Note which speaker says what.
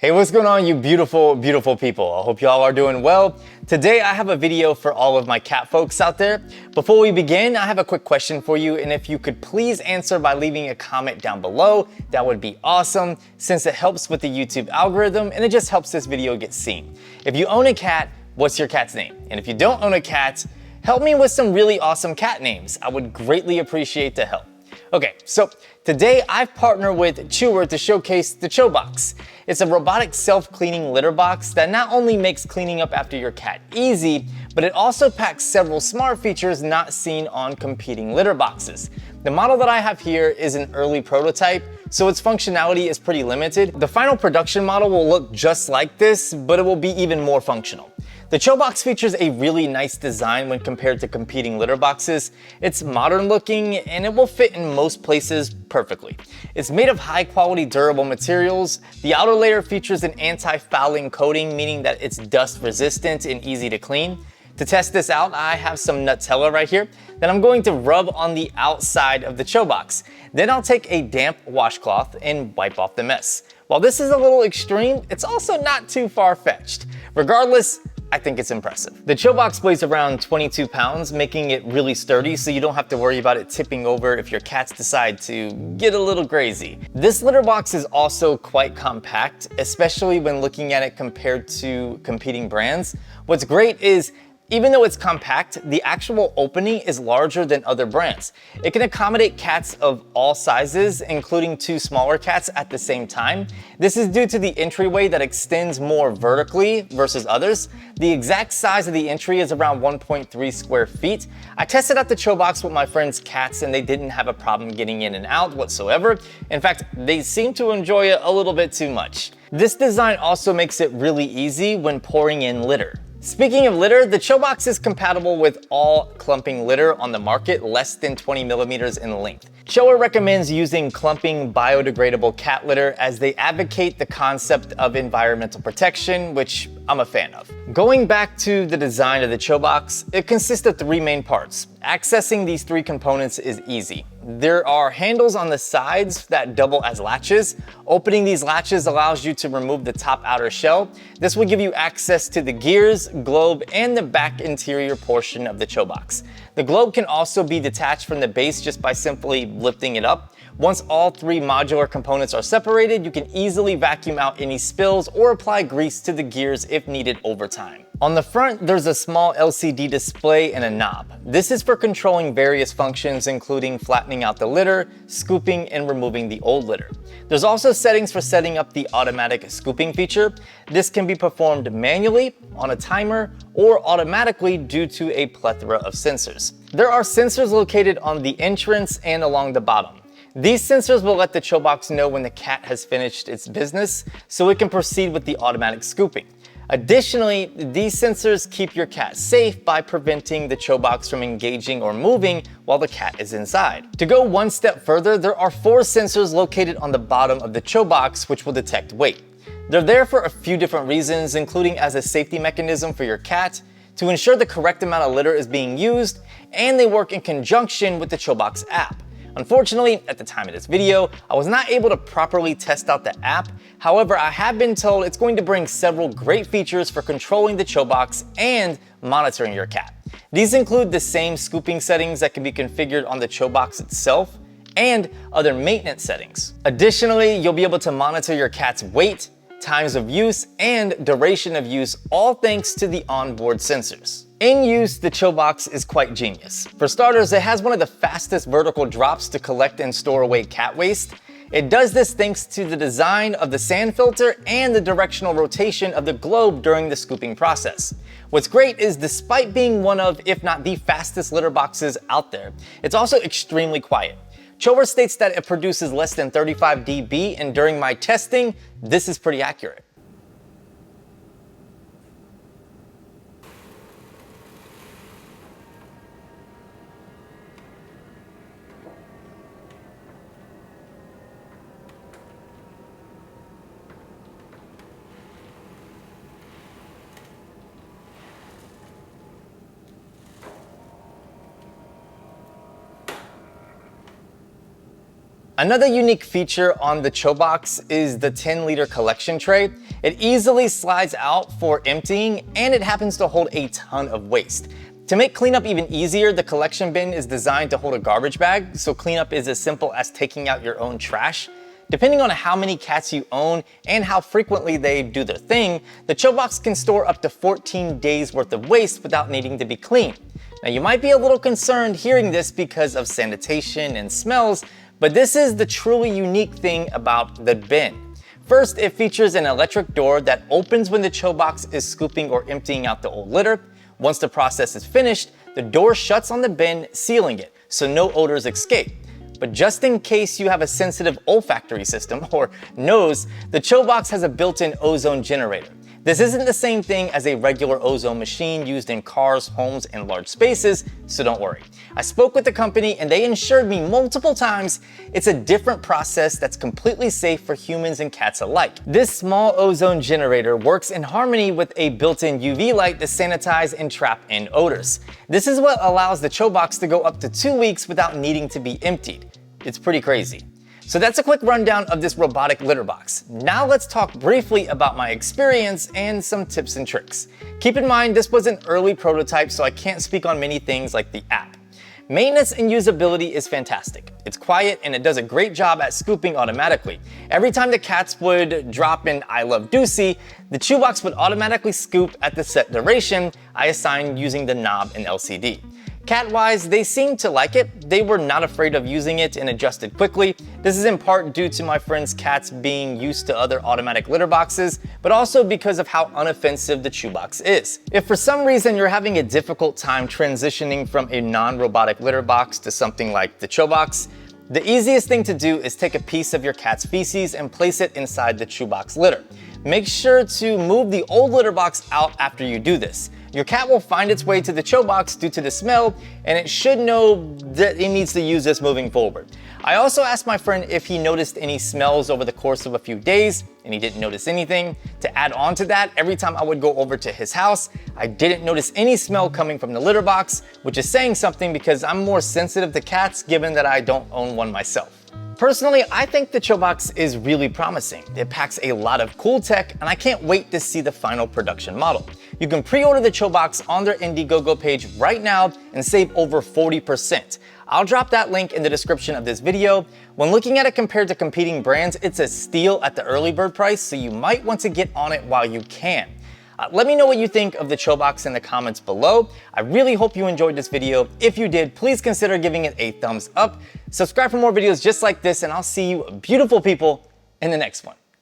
Speaker 1: Hey, what's going on, you beautiful, beautiful people? I hope you all are doing well. Today, I have a video for all of my cat folks out there. Before we begin, I have a quick question for you, and if you could please answer by leaving a comment down below, that would be awesome, since it helps with the YouTube algorithm, and it just helps this video get seen. If you own a cat, what's your cat's name? And if you don't own a cat, help me with some really awesome cat names. I would greatly appreciate the help. Okay, so today I've partnered with Choueer to showcase the ChouBox. It's a robotic self-cleaning litter box that not only makes cleaning up after your cat easy, but it also packs several smart features not seen on competing litter boxes. The model that I have here is an early prototype, so its functionality is pretty limited. The final production model will look just like this, but it will be even more functional. The ChouBox features a really nice design when compared to competing litter boxes. It's modern looking and it will fit in most places perfectly. It's made of high quality durable materials. The outer layer features an anti-fouling coating, meaning that it's dust resistant and easy to clean. To test this out, I have some Nutella right here that I'm going to rub on the outside of the ChouBox. Then I'll take a damp washcloth and wipe off the mess. While this is a little extreme, it's also not too far-fetched. Regardless, I think it's impressive. The ChouBox weighs around 22 pounds, making it really sturdy, so you don't have to worry about it tipping over if your cats decide to get a little crazy. This litter box is also quite compact, especially when looking at it compared to competing brands. What's great is, even though it's compact, the actual opening is larger than other brands. It can accommodate cats of all sizes, including 2 smaller cats at the same time. This is due to the entryway that extends more vertically versus others. The exact size of the entry is around 1.3 square feet. I tested out the ChouBox with my friend's cats and they didn't have a problem getting in and out whatsoever. In fact, they seem to enjoy it a little bit too much. This design also makes it really easy when pouring in litter. Speaking of litter, the ChouBox is compatible with all clumping litter on the market less than 20 millimeters in length. Choueer recommends using clumping biodegradable cat litter as they advocate the concept of environmental protection, which I'm a fan of. Going back to the design of the ChouBox, it consists of 3 main parts. Accessing these 3 components is easy. There are handles on the sides that double as latches. Opening these latches allows you to remove the top outer shell. This will give you access to the gears, globe, and the back interior portion of the ChouBox. The globe can also be detached from the base just by simply lifting it up. Once all 3 modular components are separated, you can easily vacuum out any spills or apply grease to the gears if needed over time. On the front, there's a small LCD display and a knob. This is for controlling various functions, including flattening out the litter, scooping, and removing the old litter. There's also settings for setting up the automatic scooping feature. This can be performed manually, on a timer, or automatically due to a plethora of sensors. There are sensors located on the entrance and along the bottom. These sensors will let the ChouBox know when the cat has finished its business, so it can proceed with the automatic scooping. Additionally, these sensors keep your cat safe by preventing the ChouBox from engaging or moving while the cat is inside. To go one step further, there are 4 sensors located on the bottom of the ChouBox which will detect weight. They're there for a few different reasons, including as a safety mechanism for your cat, to ensure the correct amount of litter is being used, and they work in conjunction with the ChouBox app. Unfortunately, at the time of this video, I was not able to properly test out the app. However, I have been told it's going to bring several great features for controlling the ChouBox and monitoring your cat. These include the same scooping settings that can be configured on the ChouBox itself and other maintenance settings. Additionally, you'll be able to monitor your cat's weight, times of use, and duration of use, all thanks to the onboard sensors. In use, the ChouBox is quite genius. For starters, it has one of the fastest vertical drops to collect and store away cat waste. It does this thanks to the design of the sand filter and the directional rotation of the globe during the scooping process. What's great is, despite being one of, if not the fastest litter boxes out there, it's also extremely quiet. Choueer states that it produces less than 35 dB, and during my testing, this is pretty accurate. Another unique feature on the ChoueBox is the 10-liter collection tray. It easily slides out for emptying, and it happens to hold a ton of waste. To make cleanup even easier, the collection bin is designed to hold a garbage bag, so cleanup is as simple as taking out your own trash. Depending on how many cats you own and how frequently they do their thing, the ChoueBox can store up to 14 days worth of waste without needing to be cleaned. Now you might be a little concerned hearing this because of sanitation and smells, but this is the truly unique thing about the bin. First, it features an electric door that opens when the ChoueBox is scooping or emptying out the old litter. Once the process is finished, the door shuts on the bin, sealing it, so no odors escape. But just in case you have a sensitive olfactory system or nose, the ChoueBox has a built-in ozone generator. This isn't the same thing as a regular ozone machine used in cars, homes, and large spaces, so don't worry. I spoke with the company and they assured me multiple times it's a different process that's completely safe for humans and cats alike. This small ozone generator works in harmony with a built-in UV light to sanitize and trap in odors. This is what allows the ChoueBox to go up to 2 weeks without needing to be emptied. It's pretty crazy. So that's a quick rundown of this robotic litter box. Now let's talk briefly about my experience and some tips and tricks. Keep in mind, this was an early prototype, so I can't speak on many things like the app. Maintenance and usability is fantastic. It's quiet and it does a great job at scooping automatically. Every time the cats would drop in I love Deucey, the ChoueBox would automatically scoop at the set duration I assigned using the knob and LCD. Cat-wise, they seemed to like it. They were not afraid of using it and adjusted quickly. This is in part due to my friend's cats being used to other automatic litter boxes, but also because of how unoffensive the ChoueBox is. If for some reason you're having a difficult time transitioning from a non-robotic litter box to something like the ChoueBox, the easiest thing to do is take a piece of your cat's feces and place it inside the ChoueBox litter. Make sure to move the old litter box out after you do this. Your cat will find its way to the ChoueBox due to the smell, and it should know that it needs to use this moving forward. I also asked my friend if he noticed any smells over the course of a few days, and he didn't notice anything. To add on to that, every time I would go over to his house, I didn't notice any smell coming from the litter box, which is saying something because I'm more sensitive to cats given that I don't own one myself. Personally, I think the ChoueBox is really promising. It packs a lot of cool tech, and I can't wait to see the final production model. You can pre-order the ChoueBox on their Indiegogo page right now and save over 40%. I'll drop that link in the description of this video. When looking at it compared to competing brands, it's a steal at the early bird price, so you might want to get on it while you can. Let me know what you think of the ChoueBox in the comments below. I really hope you enjoyed this video. If you did, please consider giving it a thumbs up. Subscribe for more videos just like this, and I'll see you beautiful people in the next one.